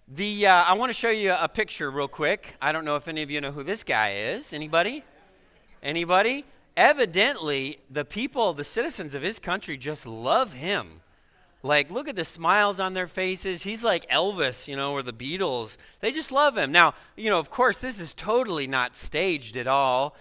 I want to show you a picture real quick. I don't know if any of you know who this guy is. Anybody? Anybody? Evidently, the citizens of his country just love him. Like, look at the smiles on their faces. He's like Elvis, or the Beatles. They just love him. Now, of course, this is totally not staged at all.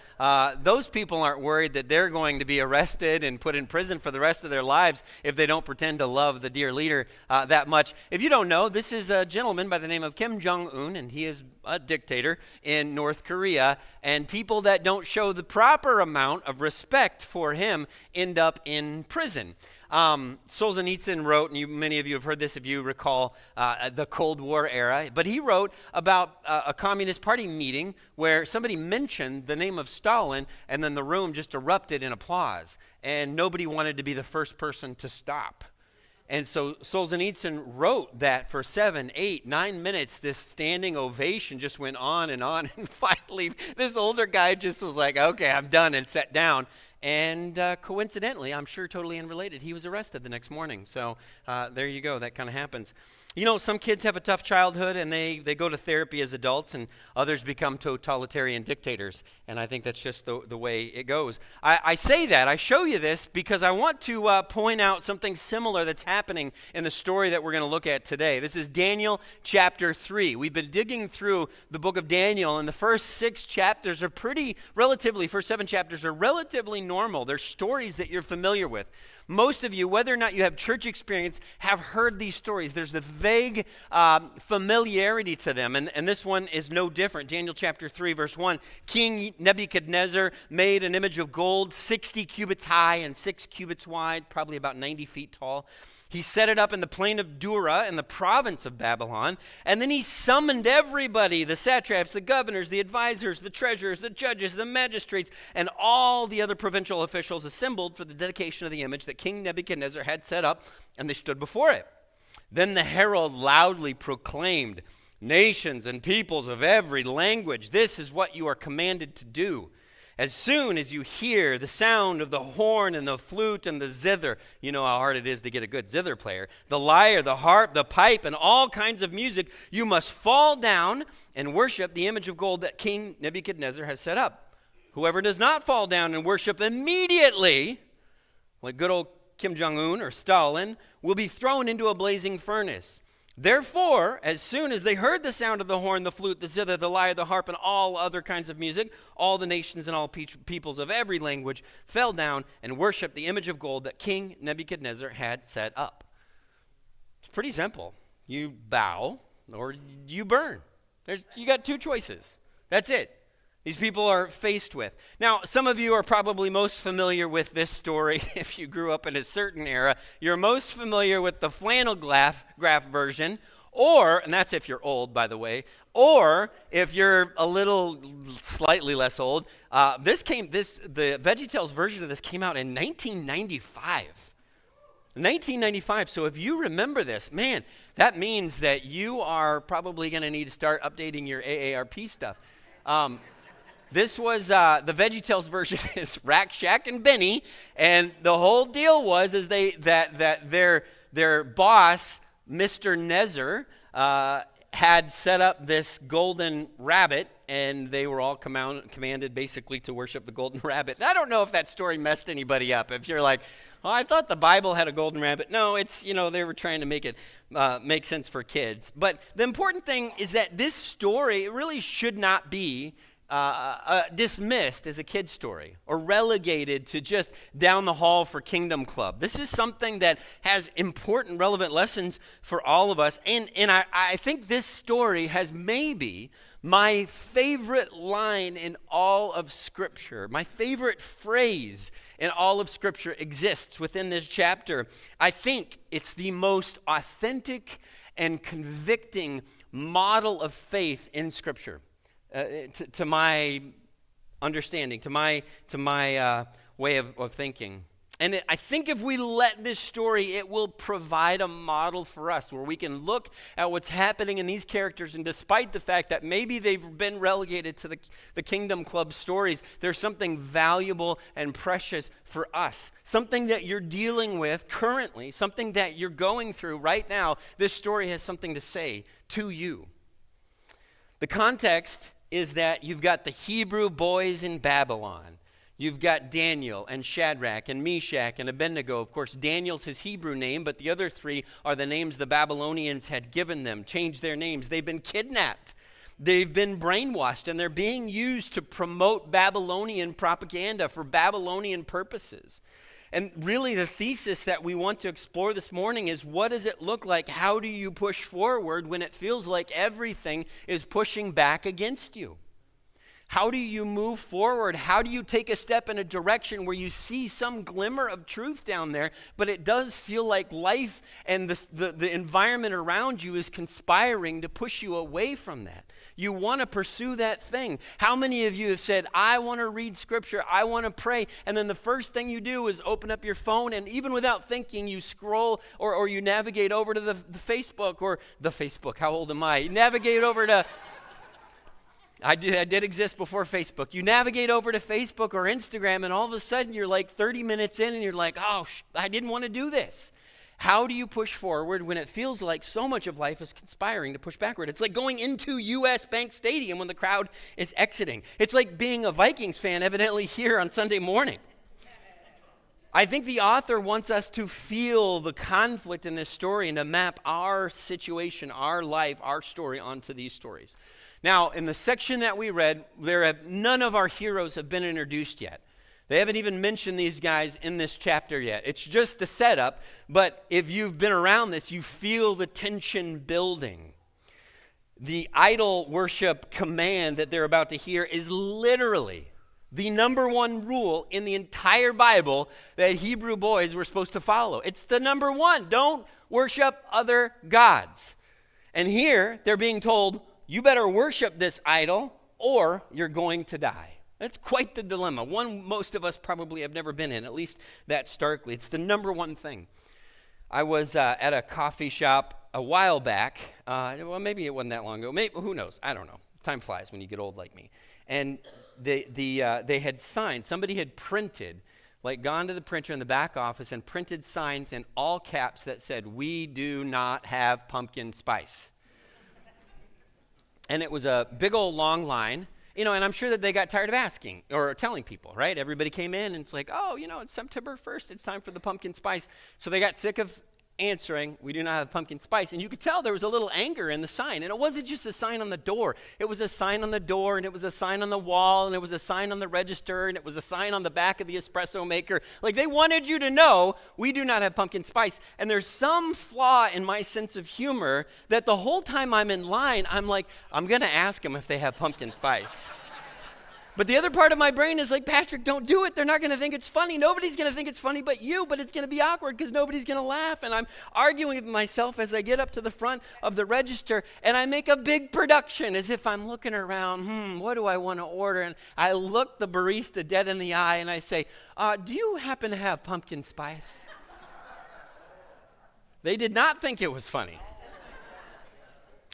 Those people aren't worried that they're going to be arrested and put in prison for the rest of their lives if they don't pretend to love the dear leader that much. If you don't know, this is a gentleman by the name of Kim Jong-un, and he is a dictator in North Korea. And people that don't show the proper amount of respect for him end up in prison. Solzhenitsyn wrote, and many of you have heard this if you recall the Cold War era, but he wrote about a Communist Party meeting where somebody mentioned the name of Stalin, and then the room just erupted in applause, and nobody wanted to be the first person to stop. And so Solzhenitsyn wrote that for 7, 8, 9 minutes, this standing ovation just went on, and finally this older guy just was like, okay, I'm done, and sat down. And coincidentally, I'm sure totally unrelated, he was arrested the next morning. So there you go, that kind of happens. Some kids have a tough childhood and they go to therapy as adults, and others become totalitarian dictators. And I think that's just the way it goes. I say that, I show you this because I want to point out something similar that's happening in the story that we're going to look at today. This is Daniel chapter 3. We've been digging through the book of Daniel, and the first 6 chapters are first 7 chapters are relatively normal. They're stories that you're familiar with. Most of you, whether or not you have church experience, have heard these stories. There's a vague familiarity to them, and this one is no different. Daniel chapter 3, verse 1, King Nebuchadnezzar made an image of gold 60 cubits high and 6 cubits wide, probably about 90 feet tall. He set it up in the plain of Dura in the province of Babylon, and then he summoned everybody, the satraps, the governors, the advisors, the treasurers, the judges, the magistrates, and all the other provincial officials assembled for the dedication of the image that King Nebuchadnezzar had set up, and they stood before it. Then the herald loudly proclaimed, "Nations and peoples of every language, this is what you are commanded to do. As soon as you hear the sound of the horn and the flute and the zither," you know how hard it is to get a good zither player, "the lyre, the harp, the pipe, and all kinds of music, you must fall down and worship the image of gold that King Nebuchadnezzar has set up. Whoever does not fall down and worship immediately, like good old Kim Jong-un or Stalin, will be thrown into a blazing furnace." Therefore, as soon as they heard the sound of the horn, the flute, the zither, the lyre, the harp, and all other kinds of music, all the nations and all peoples of every language fell down and worshiped the image of gold that King Nebuchadnezzar had set up. It's pretty simple. You bow or you burn. You got 2 choices. That's it. These people are faced with. Now, some of you are probably most familiar with this story. If you grew up in a certain era, you're most familiar with the flannel graph version, and that's if you're old, by the way, or if you're a little slightly less old, the VeggieTales version of this came out in 1995. 1995. So if you remember this, man, that means that you are probably going to need to start updating your AARP stuff. This was, the VeggieTales version is Rack, Shack, and Benny, and the whole deal was that their boss, Mr. Nezer, had set up this golden rabbit, and they were all commanded basically to worship the golden rabbit. And I don't know if that story messed anybody up. If you're like, "Oh, I thought the Bible had a golden rabbit." No, it's, they were trying to make it make sense for kids. But the important thing is that this story really should not be dismissed as a kid's story or relegated to just down the hall for Kingdom Club. This is something that has important, relevant lessons for all of us. And I think this story has maybe my favorite line in all of Scripture. My favorite phrase in all of Scripture exists within this chapter. I think it's the most authentic and convicting model of faith in Scripture. To my understanding, to my way of thinking. And I think if we let this story, it will provide a model for us where we can look at what's happening in these characters, and despite the fact that maybe they've been relegated to the Kingdom Club stories, there's something valuable and precious for us. Something that you're dealing with currently, something that you're going through right now. This story has something to say to you. The context is that you've got the Hebrew boys in Babylon. You've got Daniel and Shadrach and Meshach and Abednego. Of course, Daniel's his Hebrew name, but the other three are the names the Babylonians had given them, changed their names. They've been kidnapped. They've been brainwashed, and they're being used to promote Babylonian propaganda for Babylonian purposes. And really the thesis that we want to explore this morning is, what does it look like? How do you push forward when it feels like everything is pushing back against you? How do you move forward? How do you take a step in a direction where you see some glimmer of truth down there, but it does feel like life and the environment around you is conspiring to push you away from that? You want to pursue that thing. How many of you have said, I want to read scripture, I want to pray, and then the first thing you do is open up your phone, and even without thinking, you scroll or you navigate over to the Facebook, or the Facebook, how old am I? You navigate over to... I did exist before Facebook. You navigate over to Facebook or Instagram, and all of a sudden you're like 30 minutes in, and you're like, oh, I didn't want to do this. How do you push forward when it feels like so much of life is conspiring to push backward? It's like going into U.S. Bank Stadium when the crowd is exiting. It's like being a Vikings fan evidently here on Sunday morning. I think the author wants us to feel the conflict in this story and to map our situation, our life, our story onto these stories. Now, in the section that we read, none of our heroes have been introduced yet. They haven't even mentioned these guys in this chapter yet. It's just the setup, but if you've been around this, you feel the tension building. The idol worship command that they're about to hear is literally the number one rule in the entire Bible that Hebrew boys were supposed to follow. It's the number one. Don't worship other gods. And here, they're being told, you better worship this idol or you're going to die. That's quite the dilemma. One most of us probably have never been in, at least that starkly. It's the number one thing. I was at a coffee shop a while back. Well, maybe it wasn't that long ago. Maybe, who knows? I don't know. Time flies when you get old like me. And they had signs. Somebody had printed, like gone to the printer in the back office and printed signs in all caps that said, "We do not have pumpkin spice." And it was a big old long line. And I'm sure that they got tired of asking or telling people, right? Everybody came in and it's like, oh, it's September 1st. It's time for the pumpkin spice. So they got sick of answering, we do not have pumpkin spice. And you could tell there was a little anger in the sign. And it wasn't just a sign on the door. It was a sign on the door, and it was a sign on the wall, and it was a sign on the register, and it was a sign on the back of the espresso maker. Like, they wanted you to know, we do not have pumpkin spice. And there's some flaw in my sense of humor that the whole time I'm in line, I'm like, I'm going to ask them if they have pumpkin spice. But the other part of my brain is like, Patrick, don't do it. They're not going to think it's funny. Nobody's going to think it's funny but you, but it's going to be awkward because nobody's going to laugh. And I'm arguing with myself as I get up to the front of the register, and I make a big production as if I'm looking around, what do I want to order? And I look the barista dead in the eye, and I say, do you happen to have pumpkin spice? They did not think it was funny.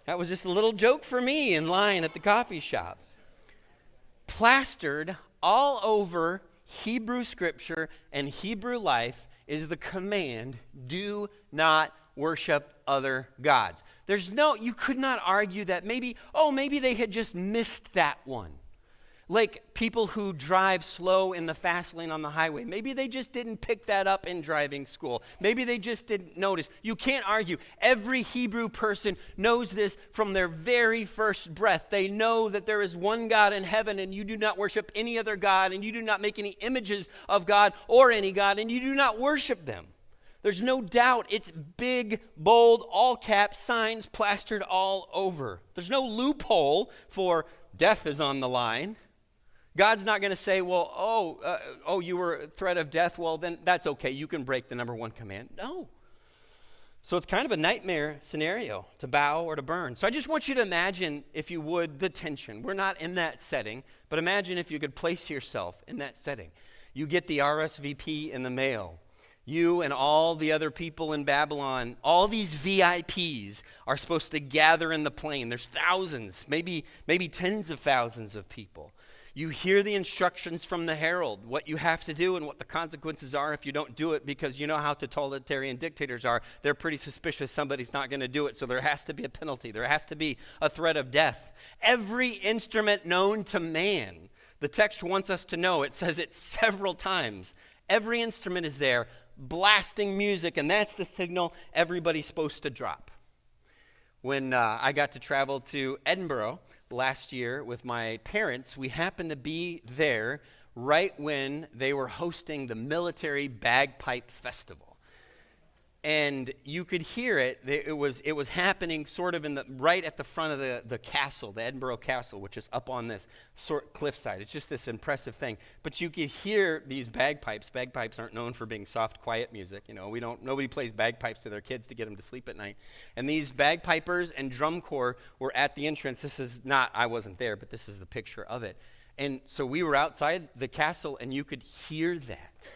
That was just a little joke for me in line at the coffee shop. Plastered all over Hebrew scripture and Hebrew life is the command, do not worship other gods. You could not argue that maybe they had just missed that one. Like people who drive slow in the fast lane on the highway. Maybe they just didn't pick that up in driving school. Maybe they just didn't notice. You can't argue. Every Hebrew person knows this from their very first breath. They know that there is one God in heaven, and you do not worship any other God, and you do not make any images of God or any God, and you do not worship them. There's no doubt. It's big, bold, all caps signs plastered all over. There's no loophole for death is on the line. God's not going to say, you were a threat of death. Well, then that's okay. You can break the number one command. No. So it's kind of a nightmare scenario, to bow or to burn. So I just want you to imagine, if you would, the tension. We're not in that setting, but imagine if you could place yourself in that setting. You get the RSVP in the mail. You and all the other people in Babylon, all these VIPs are supposed to gather in the plane. There's thousands, maybe tens of thousands of people. You hear the instructions from the herald, what you have to do and what the consequences are if you don't do it, because you know how totalitarian dictators are. They're pretty suspicious somebody's not going to do it, so there has to be a penalty. There has to be a threat of death. Every instrument known to man, the text wants us to know, it says it several times. Every instrument is there, blasting music, and that's the signal everybody's supposed to drop. When I got to travel to Edinburgh last year with my parents, we happened to be there right when they were hosting the military bagpipe festival. And you could hear it. It was happening sort of right at the front of the castle, the Edinburgh Castle, which is up on this cliffside. It's just this impressive thing. But you could hear these bagpipes. Bagpipes aren't known for being soft, quiet music. You know, nobody plays bagpipes to their kids to get them to sleep at night. And these bagpipers and drum corps were at the entrance. I wasn't there, but this is the picture of it. And so we were outside the castle, and you could hear that.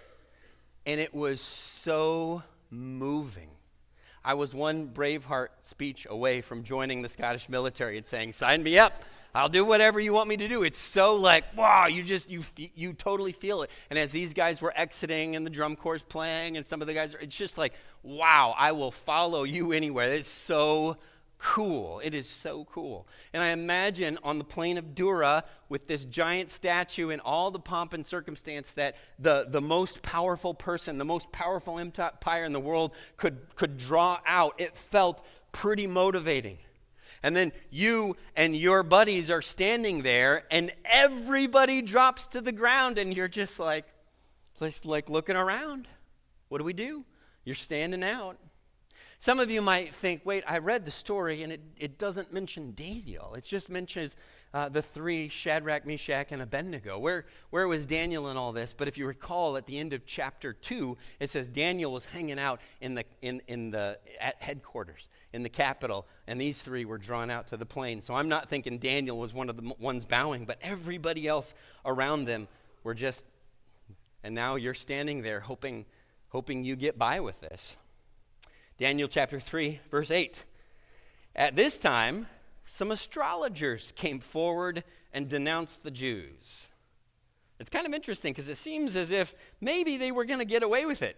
And it was so moving. I was one Braveheart speech away from joining the Scottish military and saying, sign me up. I'll do whatever you want me to do. It's so like, wow, you totally feel it. And as these guys were exiting and the drum corps playing and some of the guys, it's just like, wow, I will follow you anywhere. It's so cool. It is so cool. And I imagine on the plain of Dura with this giant statue and all the pomp and circumstance that the most powerful person, the most powerful empire in the world could draw out. It felt pretty motivating. And then you and your buddies are standing there and everybody drops to the ground and you're just like looking around. What do we do? You're standing out. Some of you might think, wait, I read the story and it doesn't mention Daniel. It just mentions the three, Shadrach, Meshach, and Abednego. Where was Daniel in all this? But if you recall, at the end of chapter 2, it says Daniel was hanging out at headquarters, in the capital, and these three were drawn out to the plain. So I'm not thinking Daniel was one of the ones bowing, but everybody else around them were just, and now you're standing there hoping you get by with this. Daniel chapter 3, verse 8. At this time, some astrologers came forward and denounced the Jews. It's kind of interesting because it seems as if maybe they were going to get away with it.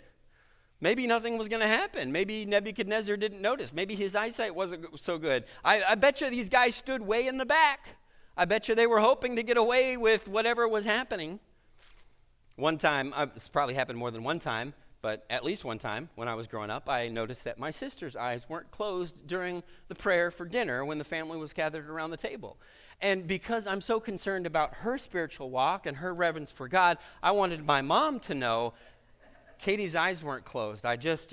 Maybe nothing was going to happen. Maybe Nebuchadnezzar didn't notice. Maybe his eyesight wasn't so good. I bet you these guys stood way in the back. I bet you they were hoping to get away with whatever was happening. One time, this probably happened more than one time, but at least one time when I was growing up, I noticed that my sister's eyes weren't closed during the prayer for dinner when the family was gathered around the table. And because I'm so concerned about her spiritual walk and her reverence for God, I wanted my mom to know Katie's eyes weren't closed. I just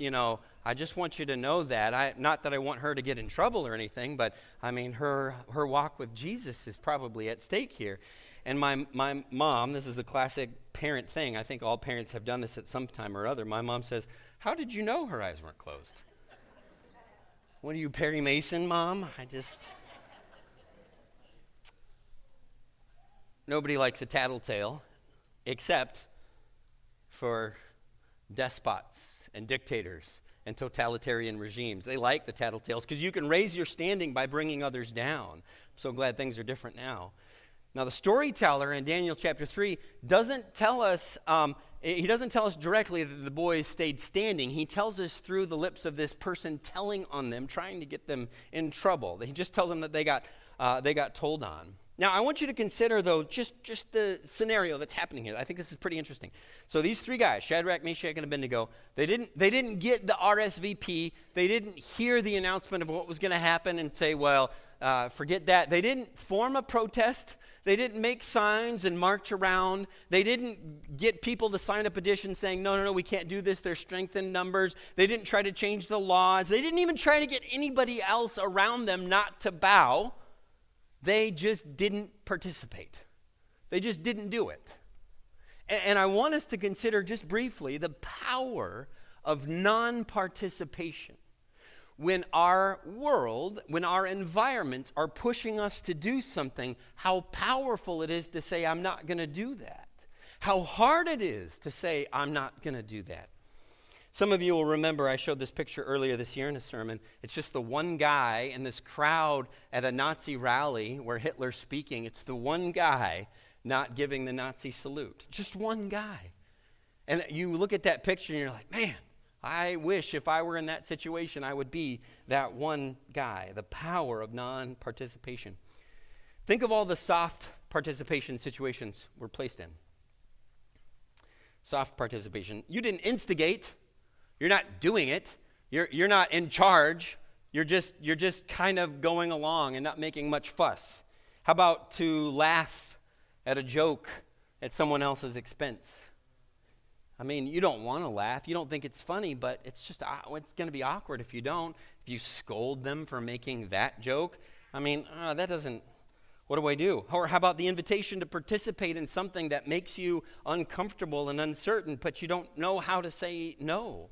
want you to know that. Not that I want her to get in trouble or anything, but I mean, her walk with Jesus is probably at stake here. And my mom, this is a classic parent thing. I think all parents have done this at some time or other. My mom says, how did you know her eyes weren't closed? What are you, Perry Mason, Mom? Nobody likes a tattletale except for despots and dictators and totalitarian regimes. They like the tattletales because you can raise your standing by bringing others down. I'm so glad things are different now. Now, the storyteller in Daniel chapter 3 doesn't tell us, he doesn't tell us directly that the boys stayed standing. He tells us through the lips of this person telling on them, trying to get them in trouble. He just tells them that they got told on. Now, I want you to consider, though, just the scenario that's happening here. I think this is pretty interesting. So these three guys, Shadrach, Meshach, and Abednego, they didn't get the RSVP. They didn't hear the announcement of what was going to happen and say, well, forget that. They didn't form a protest. They didn't make signs and march around. They didn't get people to sign a petition saying, no, we can't do this. There's strength in numbers. They didn't try to change the laws. They didn't even try to get anybody else around them not to bow. They just didn't participate. They just didn't do it. And I want us to consider just briefly the power of non-participation. When our world, when our environments are pushing us to do something, how powerful it is to say, I'm not going to do that. How hard it is to say, I'm not going to do that. Some of you will remember I showed this picture earlier this year in a sermon. It's just the one guy in this crowd at a Nazi rally where Hitler's speaking. It's the one guy not giving the Nazi salute. Just one guy. And you look at that picture and you're like, man, I wish if I were in that situation, I would be that one guy. The power of non-participation. Think of all the soft participation situations we're placed in. Soft participation. You didn't instigate. You're not doing it. You're not in charge. You're just kind of going along and not making much fuss. How about to laugh at a joke at someone else's expense? I mean, you don't want to laugh. You don't think it's funny, but it's going to be awkward if you don't. If you scold them for making that joke, I mean, that doesn't, what do I do? Or how about the invitation to participate in something that makes you uncomfortable and uncertain, but you don't know how to say no?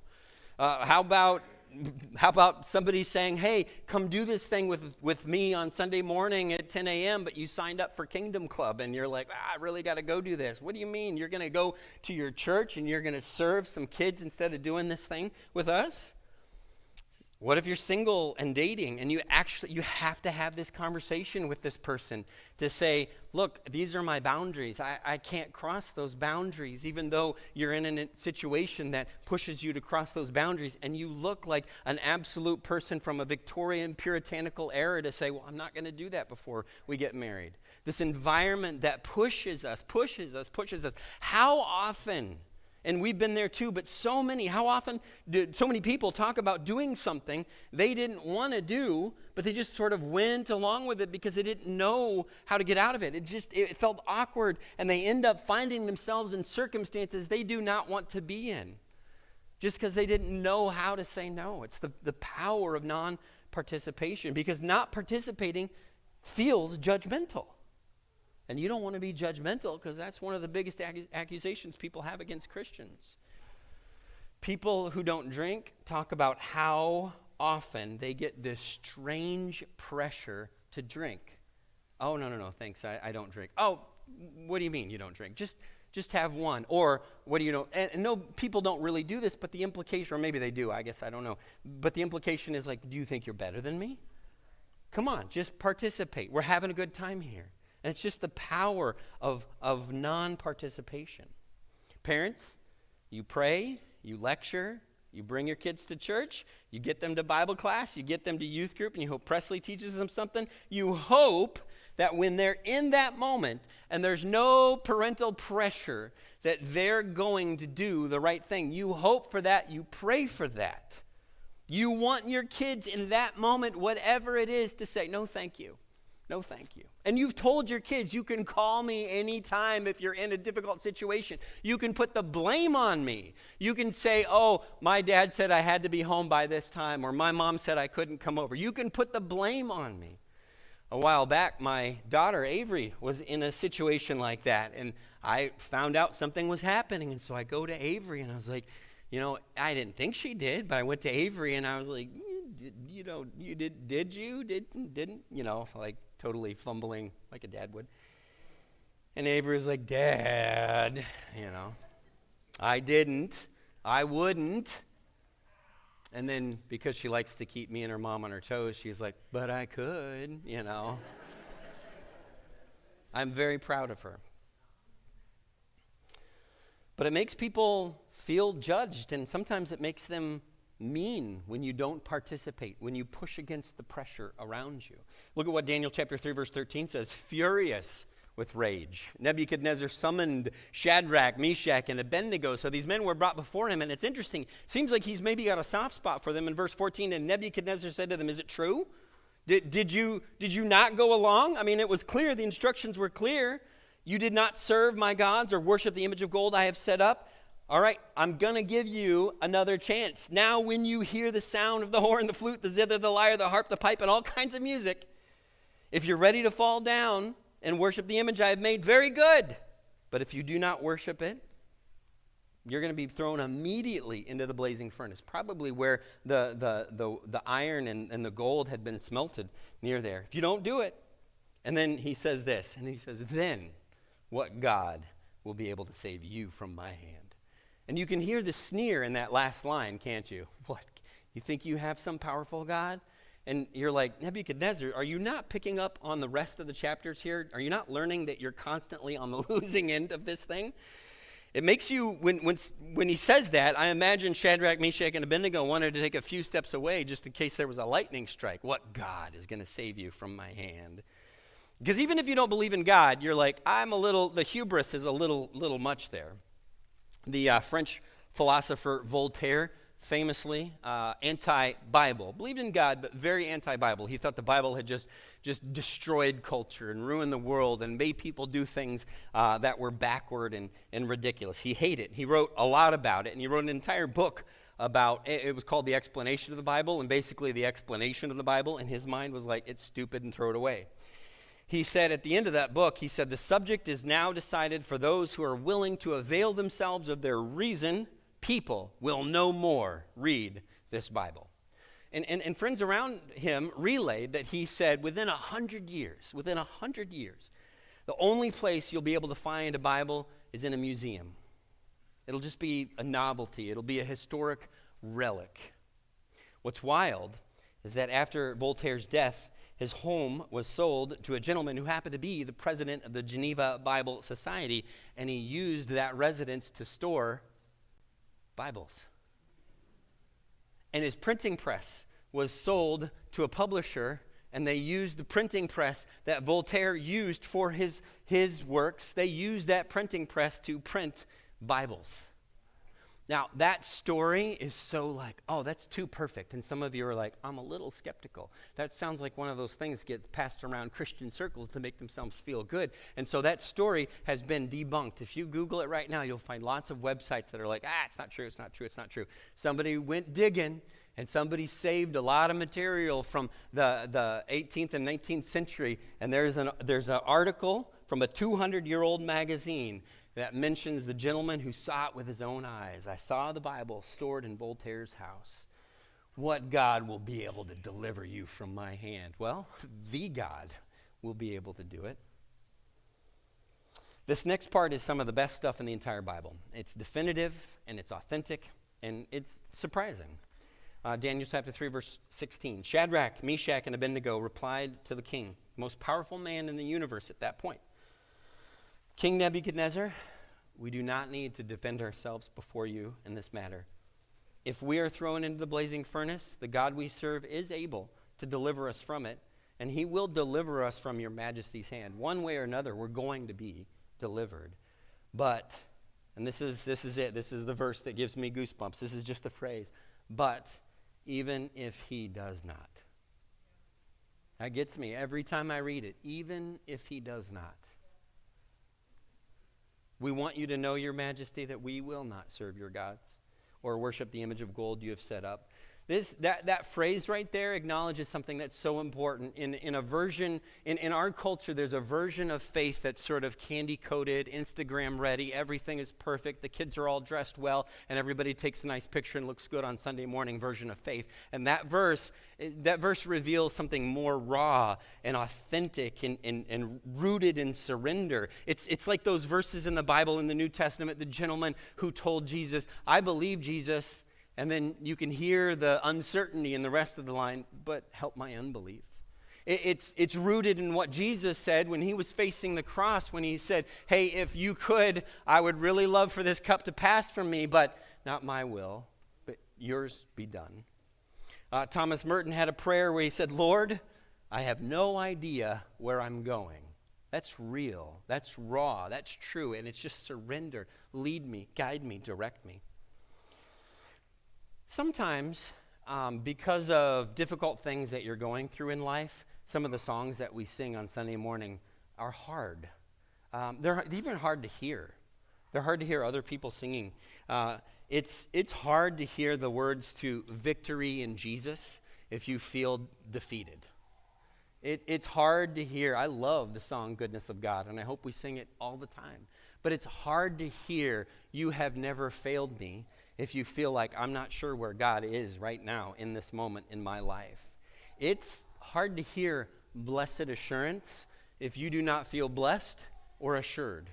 How about somebody saying, hey, come do this thing with me on Sunday morning at 10 a.m., but you signed up for Kingdom Club, and you're like, I really got to go do this. What do you mean? You're going to go to your church and you're going to serve some kids instead of doing this thing with us? What if you're single and dating and you have to have this conversation with this person to say, look, these are my boundaries. I can't cross those boundaries, even though you're in a situation that pushes you to cross those boundaries, and you look like an absolute person from a Victorian puritanical era to say, well, I'm not going to do that before we get married. This environment that pushes us. How often, and we've been there too, but how often do so many people talk about doing something they didn't want to do, but they just sort of went along with it because they didn't know how to get out of it. It felt awkward, and they end up finding themselves in circumstances they do not want to be in just because they didn't know how to say no. It's the power of non-participation, because not participating feels judgmental. And you don't want to be judgmental, because that's one of the biggest accusations people have against Christians. People who don't drink talk about how often they get this strange pressure to drink. Oh, no, thanks, I don't drink. Oh, what do you mean you don't drink? Just have one. Or what do you know? And no, people don't really do this, but the implication, or maybe they do, I guess I don't know. But the implication is like, do you think you're better than me? Come on, just participate. We're having a good time here. And it's just the power of non-participation. Parents, you pray, you lecture, you bring your kids to church, you get them to Bible class, you get them to youth group, and you hope Presley teaches them something. You hope that when they're in that moment and there's no parental pressure that they're going to do the right thing, you hope for that, you pray for that. You want your kids in that moment, whatever it is, to say, no, thank you. No, thank you. And you've told your kids, you can call me anytime if you're in a difficult situation. You can put the blame on me. You can say, oh, my dad said I had to be home by this time, or my mom said I couldn't come over. You can put the blame on me. A while back, my daughter, Avery, was in a situation like that, and I found out something was happening, and so I go to Avery, and I was like, I didn't think she did, but I went to Avery, and I was like, did you? Didn't? Like, totally fumbling like a dad would. And Avery was like, Dad, I didn't. I wouldn't. And then because she likes to keep me and her mom on her toes, she's like, but I could, I'm very proud of her. But it makes people feel judged, and sometimes it makes them mean when you don't participate, when you push against the pressure around you. Look at what Daniel chapter 3 verse 13 says. Furious with rage, Nebuchadnezzar summoned Shadrach, Meshach, and Abednego. So these men were brought before him, and it's interesting. Seems like he's maybe got a soft spot for them. In verse 14, and Nebuchadnezzar said to them, is it true? Did you not go along? I mean, it was clear. The instructions were clear. You did not serve my gods or worship the image of gold I have set up. All right, I'm going to give you another chance. Now, when you hear the sound of the horn, the flute, the zither, the lyre, the harp, the pipe, and all kinds of music, if you're ready to fall down and worship the image I have made, very good. But if you do not worship it, you're going to be thrown immediately into the blazing furnace, probably where the iron and the gold had been smelted near there. If you don't do it, and then he says this, and he says, then what God will be able to save you from my hand? And you can hear the sneer in that last line, can't you? What? You think you have some powerful God? And you're like, Nebuchadnezzar, are you not picking up on the rest of the chapters here? Are you not learning that you're constantly on the losing end of this thing? It makes you, when he says that, I imagine Shadrach, Meshach, and Abednego wanted to take a few steps away just in case there was a lightning strike. What God is going to save you from my hand? Because even if you don't believe in God, you're like, the hubris is a little much there. The French philosopher Voltaire, famously anti-Bible, believed in God, but very anti-Bible. He thought the Bible had just destroyed culture and ruined the world and made people do things that were backward and ridiculous. He hated it. He wrote a lot about it, and he wrote an entire book about it. It was called The Explanation of the Bible, and basically the explanation of the Bible in his mind was like, it's stupid and throw it away. He said at the end of that book, he said, the subject is now decided for those who are willing to avail themselves of their reason. People will no more read this Bible. And friends around him relayed that he said within 100 years, the only place you'll be able to find a Bible is in a museum. It'll just be a novelty. It'll be a historic relic. What's wild is that after Voltaire's death, his home was sold to a gentleman who happened to be the president of the Geneva Bible Society, and he used that residence to store Bibles. And his printing press was sold to a publisher, and they used the printing press that Voltaire used for his works. They used that printing press to print Bibles. Now, that story is so like, oh, that's too perfect. And some of you are like, I'm a little skeptical. That sounds like one of those things that gets passed around Christian circles to make themselves feel good. And so that story has been debunked. If you Google it right now, you'll find lots of websites that are like, it's not true, it's not true, it's not true. Somebody went digging, and somebody saved a lot of material from the 18th and 19th century. And there's an article from a 200-year-old magazine that mentions the gentleman who saw it with his own eyes. I saw the Bible stored in Voltaire's house. What God will be able to deliver you from my hand? Well, the God will be able to do it. This next part is some of the best stuff in the entire Bible. It's definitive, and it's authentic, and it's surprising. Daniel chapter 3, verse 16. Shadrach, Meshach, and Abednego replied to the king, the most powerful man in the universe at that point. King Nebuchadnezzar, we do not need to defend ourselves before you in this matter. If we are thrown into the blazing furnace, the God we serve is able to deliver us from it, and he will deliver us from your majesty's hand. One way or another, we're going to be delivered. But, and this is it, this is the verse that gives me goosebumps. This is just the phrase, but even if he does not. That gets me every time I read it, even if he does not. We want you to know, your majesty, that we will not serve your gods or worship the image of gold you have set up. That phrase right there acknowledges something that's so important. In our culture, there's a version of faith that's sort of candy-coated, Instagram ready. Everything is perfect. The kids are all dressed well, and everybody takes a nice picture and looks good on Sunday morning version of faith. And that verse reveals something more raw and authentic and rooted in surrender. It's like those verses in the Bible in the New Testament, the gentleman who told Jesus, I believe Jesus. And then you can hear the uncertainty in the rest of the line, but help my unbelief. It's rooted in what Jesus said when he was facing the cross, when he said, hey, if you could, I would really love for this cup to pass from me, but not my will, but yours be done. Thomas Merton had a prayer where he said, Lord, I have no idea where I'm going. That's real, that's raw, that's true, and it's just surrender. Lead me, guide me, direct me. Sometimes, because of difficult things that you're going through in life, some of the songs that we sing on Sunday morning are hard. They're even hard to hear. They're hard to hear other people singing. It's hard to hear the words to Victory in Jesus if you feel defeated. It's hard to hear. I love the song Goodness of God, and I hope we sing it all the time. But it's hard to hear You Have Never Failed Me if you feel like I'm not sure where God is right now in this moment in my life. It's hard to hear Blessed Assurance if you do not feel blessed or assured.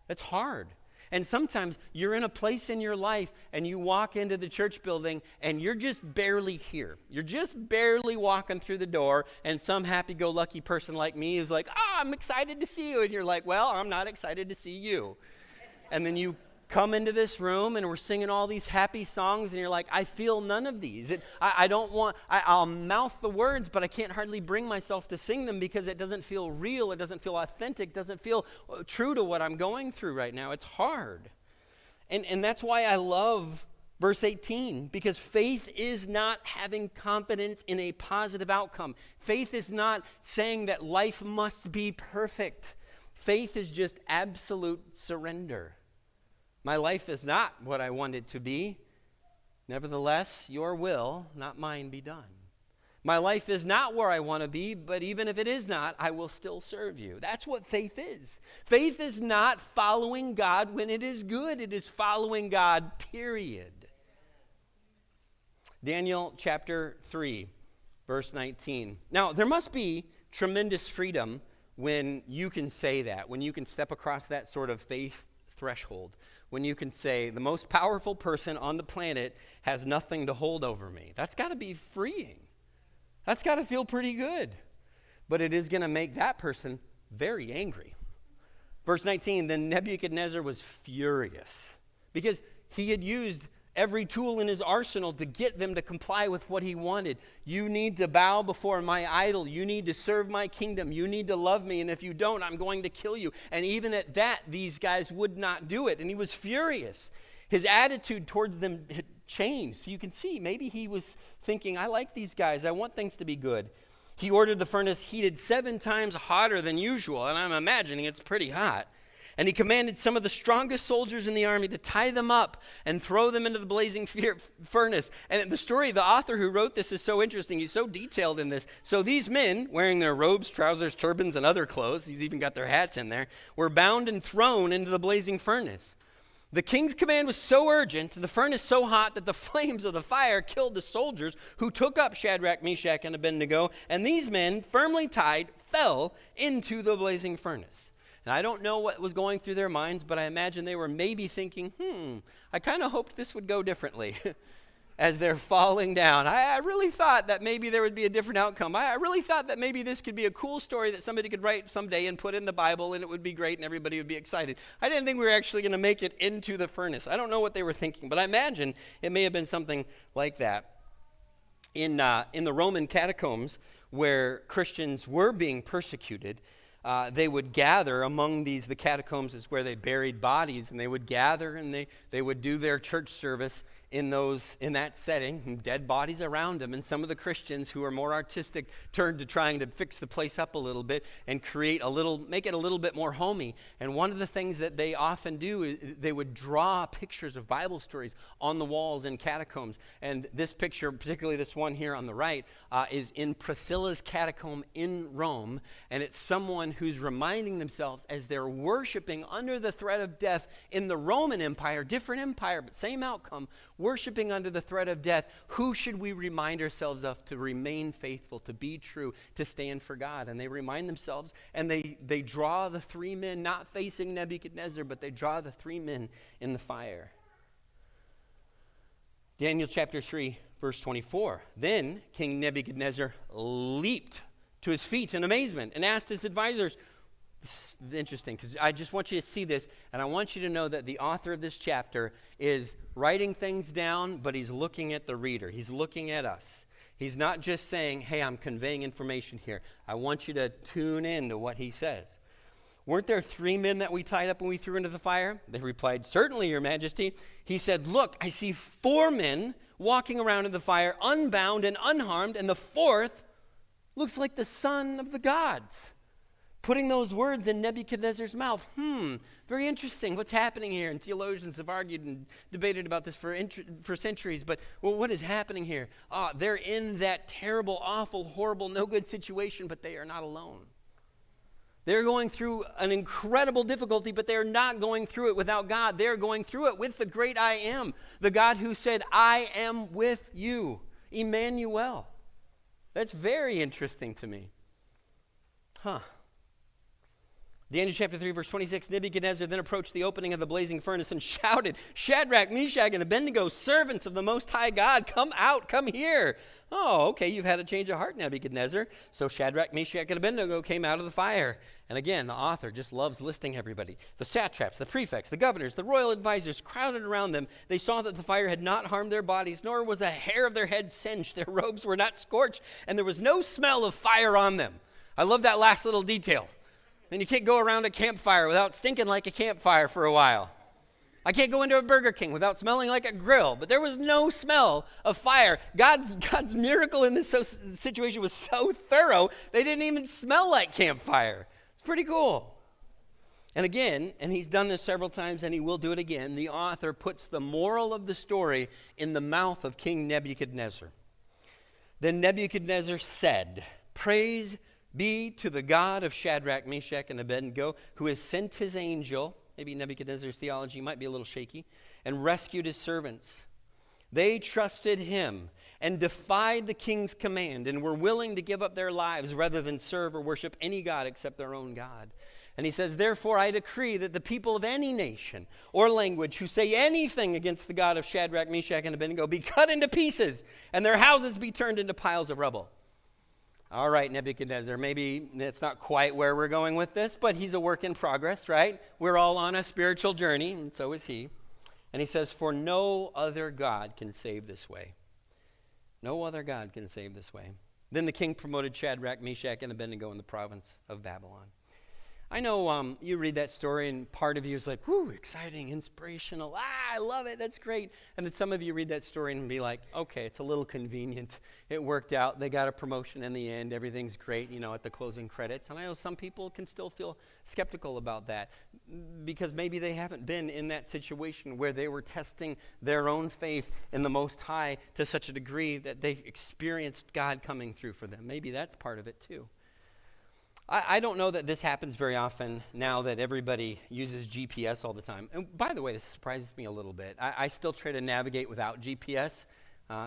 It's hard. And sometimes you're in a place in your life and you walk into the church building and you're just barely here. You're just barely walking through the door, and some happy-go-lucky person like me is like, I'm excited to see you. And you're like, well, I'm not excited to see you. And then you come into this room and we're singing all these happy songs and you're like, I feel none of these. I'll mouth the words, but I can't hardly bring myself to sing them because it doesn't feel real. It doesn't feel authentic. It doesn't feel true to what I'm going through right now. It's hard. And that's why I love verse 18, because faith is not having confidence in a positive outcome. Faith is not saying that life must be perfect. Faith is just absolute surrender. My life is not what I want it to be. Nevertheless, your will, not mine, be done. My life is not where I want to be, but even if it is not, I will still serve you. That's what faith is. Faith is not following God when it is good. It is following God, period. Daniel chapter 3, verse 19. Now, there must be tremendous freedom when you can say that, when you can step across that sort of faith threshold, when you can say, the most powerful person on the planet has nothing to hold over me. That's got to be freeing. That's got to feel pretty good. But it is going to make that person very angry. Verse 19, then Nebuchadnezzar was furious because he had used every tool in his arsenal to get them to comply with what he wanted. You need to bow before my idol. You need to serve my kingdom. You need to love me. And if you don't, I'm going to kill you. And even at that, these guys would not do it. And he was furious. His attitude towards them had changed. So you can see, maybe he was thinking, I like these guys. I want things to be good. He ordered the furnace heated 7 times hotter than usual. And I'm imagining it's pretty hot. And he commanded some of the strongest soldiers in the army to tie them up and throw them into the blazing furnace. And the story, the author who wrote this is so interesting. He's so detailed in this. So these men, wearing their robes, trousers, turbans, and other clothes, he's even got their hats in there, were bound and thrown into the blazing furnace. The king's command was so urgent, the furnace so hot, that the flames of the fire killed the soldiers who took up Shadrach, Meshach, and Abednego. And these men, firmly tied, fell into the blazing furnace. And I don't know what was going through their minds, but I imagine they were maybe thinking, I kind of hoped this would go differently as they're falling down. I really thought that maybe there would be a different outcome. I really thought that maybe this could be a cool story that somebody could write someday and put in the Bible, and it would be great and everybody would be excited. I didn't think we were actually going to make it into the furnace. I don't know what they were thinking, but I imagine it may have been something like that. In the Roman catacombs, where Christians were being persecuted, they would gather among the catacombs is where they buried bodies, and they would gather and they would do their church service in that setting, dead bodies around them. And some of the Christians who are more artistic turned to trying to fix the place up a little bit and make it a little bit more homey. And one of the things that they often do is they would draw pictures of Bible stories on the walls in catacombs. And this picture, particularly this one here on the right, is in Priscilla's catacomb in Rome. And it's someone who's reminding themselves as they're worshiping under the threat of death in the Roman Empire, different empire, but same outcome, worshiping under the threat of death, who should we remind ourselves of to remain faithful, to be true, to stand for God? And they remind themselves, and they draw the 3 men, not facing Nebuchadnezzar, but they draw the 3 men in the fire. Daniel chapter 3, verse 24. Then King Nebuchadnezzar leaped to his feet in amazement and asked his advisors. This is interesting because I just want you to see this, and I want you to know that the author of this chapter is writing things down, but he's looking at the reader. He's looking at us. He's not just saying, hey, I'm conveying information here. I want you to tune in to what he says. Weren't there 3 men that we tied up and we threw into the fire? They replied, certainly, your majesty. He said, look, I see 4 men walking around in the fire, unbound and unharmed, and the 4th looks like the son of the gods. Putting those words in Nebuchadnezzar's mouth. Very interesting. What's happening here? And theologians have argued and debated about this for centuries. But what is happening here? They're in that terrible, awful, horrible, no good situation, but they are not alone. They're going through an incredible difficulty, but they're not going through it without God. They're going through it with the great I am, the God who said, I am with you, Emmanuel. That's very interesting to me. Daniel chapter 3, verse 26, Nebuchadnezzar then approached the opening of the blazing furnace and shouted, Shadrach, Meshach, and Abednego, servants of the Most High God, come out, come here. Oh, okay, you've had a change of heart, Nebuchadnezzar. So Shadrach, Meshach, and Abednego came out of the fire. And again, the author just loves listing everybody. The satraps, the prefects, the governors, the royal advisors crowded around them. They saw that the fire had not harmed their bodies, nor was a hair of their head singed. Their robes were not scorched, and there was no smell of fire on them. I love that last little detail. And you can't go around a campfire without stinking like a campfire for a while. I can't go into a Burger King without smelling like a grill. But there was no smell of fire. God's miracle in this situation was so thorough, they didn't even smell like campfire. It's pretty cool. And again, and he's done this several times and he will do it again, the author puts the moral of the story in the mouth of King Nebuchadnezzar. Then Nebuchadnezzar said, Praise be to the God of Shadrach, Meshach, and Abednego, who has sent his angel, maybe Nebuchadnezzar's theology might be a little shaky, and rescued his servants. They trusted him and defied the king's command and were willing to give up their lives rather than serve or worship any god except their own God. And he says, Therefore I decree that the people of any nation or language who say anything against the God of Shadrach, Meshach, and Abednego be cut into pieces and their houses be turned into piles of rubble. All right, Nebuchadnezzar, maybe that's not quite where we're going with this, but he's a work in progress, right? We're all on a spiritual journey, and so is he. And he says, For no other God can save this way. No other God can save this way. Then the king promoted Shadrach, Meshach, and Abednego in the province of Babylon. I know you read that story and part of you is like, whoo, exciting, inspirational. I love it. That's great. And then some of you read that story and be like, okay, it's a little convenient. It worked out. They got a promotion in the end. Everything's great, at the closing credits. And I know some people can still feel skeptical about that because maybe they haven't been in that situation where they were testing their own faith in the Most High to such a degree that they experienced God coming through for them. Maybe that's part of it too. I don't know that this happens very often now that everybody uses GPS all the time. And by the way, this surprises me a little bit. I still try to navigate without GPS.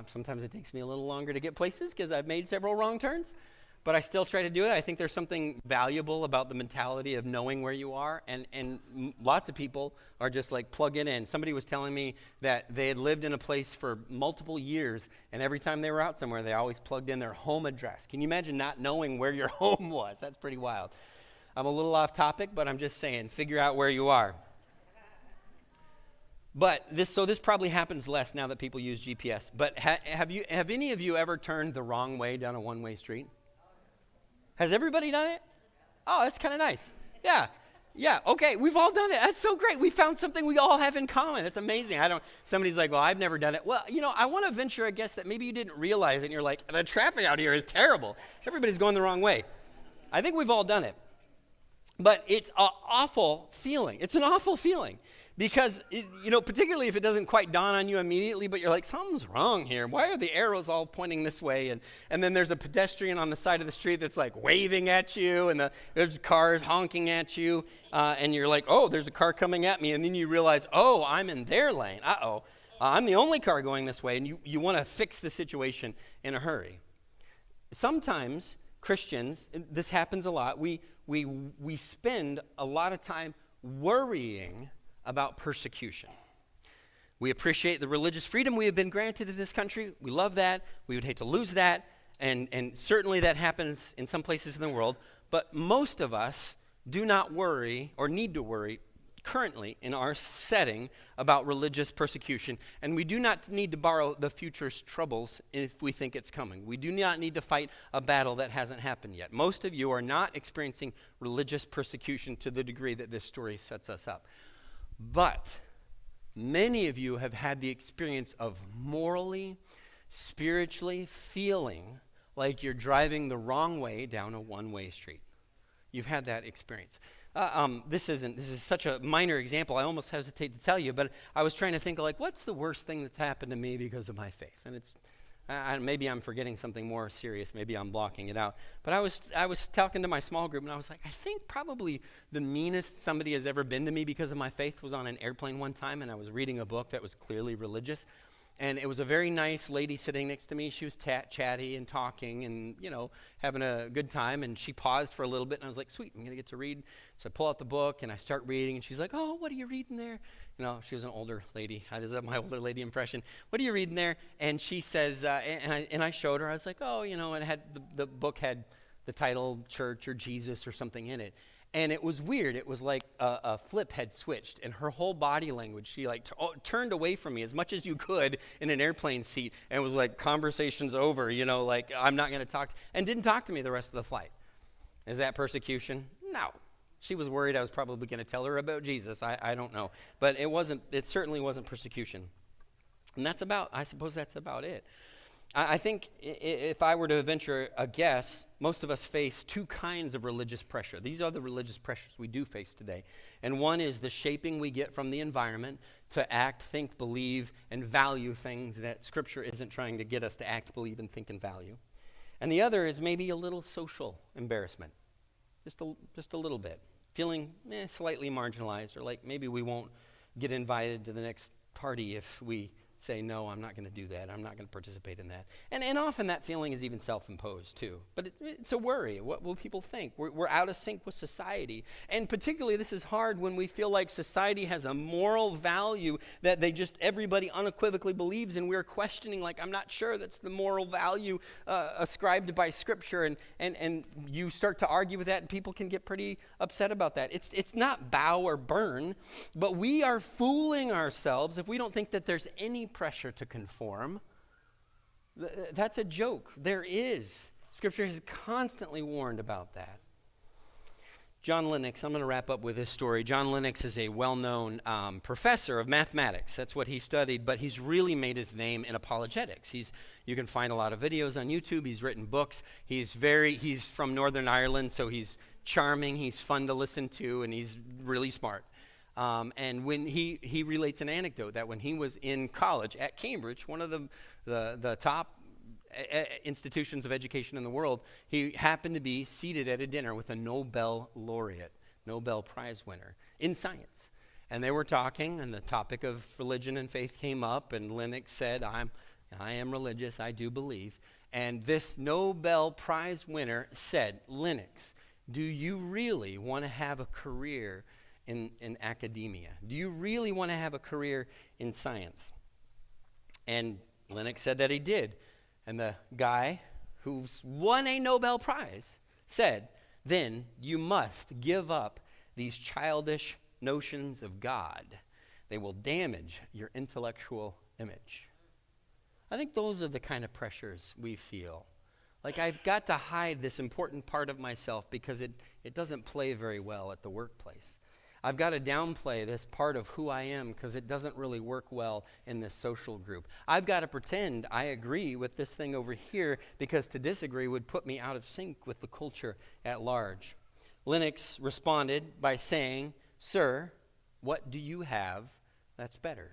Sometimes it takes me a little longer to get places because I've made several wrong turns. But I still try to do it. I think there's something valuable about the mentality of knowing where you are. And lots of people are just like plugging in. Somebody was telling me that they had lived in a place for multiple years. And every time they were out somewhere, they always plugged in their home address. Can you imagine not knowing where your home was? That's pretty wild. I'm a little off topic, but I'm just saying, figure out where you are. But this probably happens less now that people use GPS. But have any of you ever turned the wrong way down a one-way street? Has everybody done it? Oh, that's kind of nice. Yeah, okay, we've all done it. That's so great. We found something we all have in common. It's amazing. Somebody's like, well, I've never done it. Well, I want to venture a guess that maybe you didn't realize it, and you're like, the traffic out here is terrible. Everybody's going the wrong way. I think we've all done it. But it's an awful feeling. It's an awful feeling. Because, particularly if it doesn't quite dawn on you immediately, but you're like, something's wrong here. Why are the arrows all pointing this way? And then there's a pedestrian on the side of the street that's like waving at you, and there's cars honking at you, and you're like, oh, there's a car coming at me. And then you realize, oh, I'm in their lane. I'm the only car going this way, and you want to fix the situation in a hurry. Sometimes Christians, this happens a lot, we spend a lot of time worrying about persecution. We appreciate the religious freedom we have been granted in this country. We love that. We would hate to lose that. And certainly that happens in some places in the world. But most of us do not worry or need to worry currently in our setting about religious persecution. And we do not need to borrow the future's troubles if we think it's coming. We do not need to fight a battle that hasn't happened yet. Most of you are not experiencing religious persecution to the degree that this story sets us up. But many of you have had the experience of morally, spiritually feeling like you're driving the wrong way down a one-way street. You've had that experience. This is such a minor example, I almost hesitate to tell you, but I was trying to think like, what's the worst thing that's happened to me because of my faith? And it's maybe I'm forgetting something more serious. Maybe I'm blocking it out. But I was talking to my small group, and I was like, I think probably the meanest somebody has ever been to me because of my faith was on an airplane one time, and I was reading a book that was clearly religious. And it was a very nice lady sitting next to me. She was chatty and talking and, having a good time. And she paused for a little bit, and I was like, sweet, I'm going to get to read. So I pull out the book, and I start reading. And she's like, oh, what are you reading there? She was an older lady. I just have my older lady impression. What are you reading there? And she says, and I showed her. I was like, oh, it had the book had the title Church or Jesus or something in it. And it was weird. It was like a flip had switched, and her whole body language, she turned away from me as much as you could in an airplane seat, and was like, conversation's over, like I'm not going to talk, and didn't talk to me the rest of the flight. Is that persecution? No. She was worried I was probably going to tell her about Jesus. I don't know. But it certainly wasn't persecution. And I suppose that's about it. I think if I were to venture a guess, most of us face two kinds of religious pressure. These are the religious pressures we do face today. And one is the shaping we get from the environment to act, think, believe, and value things that Scripture isn't trying to get us to act, believe, and think and value. And the other is maybe a little social embarrassment, just a little bit, feeling slightly marginalized, or like maybe we won't get invited to the next party if we say, no, I'm not going to do that. I'm not going to participate in that. And often that feeling is even self-imposed too. But it's a worry. What will people think? We're out of sync with society. And particularly this is hard when we feel like society has a moral value that everybody unequivocally believes, and we're questioning, like, I'm not sure that's the moral value ascribed by Scripture. And you start to argue with that, and people can get pretty upset about that. It's not bow or burn, but we are fooling ourselves if we don't think that there's any pressure to conform. That's a joke. There is. Scripture has constantly warned about that. John Lennox, I'm going to wrap up with this story. John Lennox is a well-known professor of mathematics. That's what he studied, but he's really made his name in apologetics. You can find a lot of videos on YouTube. He's written books. He's from Northern Ireland, so he's charming, he's fun to listen to, and he's really smart. And when he relates an anecdote that when he was in college at Cambridge, one of the top institutions of education in the world, he happened to be seated at a dinner with a Nobel laureate, Nobel Prize winner in science. And they were talking, and the topic of religion and faith came up, and Lennox said, I am religious, I do believe. And this Nobel Prize winner said, Lennox, do you really want to have a career in academia? Do you really want to have a career in science? And Lennox said that he did. And the guy who's won a Nobel Prize said, then you must give up these childish notions of God. They will damage your intellectual image. I think those are the kind of pressures we feel. Like, I've got to hide this important part of myself because it doesn't play very well at the workplace. I've got to downplay this part of who I am because it doesn't really work well in this social group. I've got to pretend I agree with this thing over here because to disagree would put me out of sync with the culture at large. Lennox responded by saying, sir, what do you have that's better?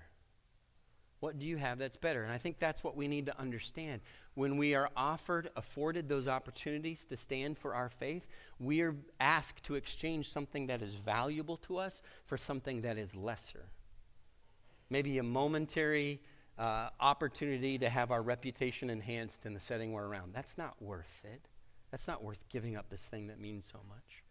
What do you have that's better? And I think that's what we need to understand. When we are afforded those opportunities to stand for our faith, we are asked to exchange something that is valuable to us for something that is lesser. Maybe a momentary opportunity to have our reputation enhanced in the setting we're around. That's not worth it. That's not worth giving up this thing that means so much.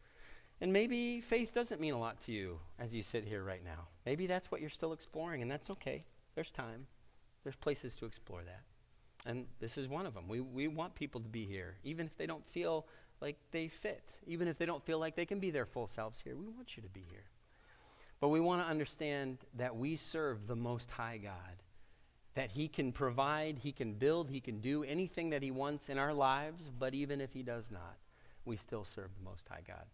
And maybe faith doesn't mean a lot to you as you sit here right now. Maybe that's what you're still exploring, and that's okay. There's time. There's places to explore that. And this is one of them. We want people to be here, even if they don't feel like they fit, even if they don't feel like they can be their full selves here. We want you to be here. But we want to understand that we serve the Most High God, that He can provide, He can build, He can do anything that He wants in our lives, but even if He does not, we still serve the Most High God.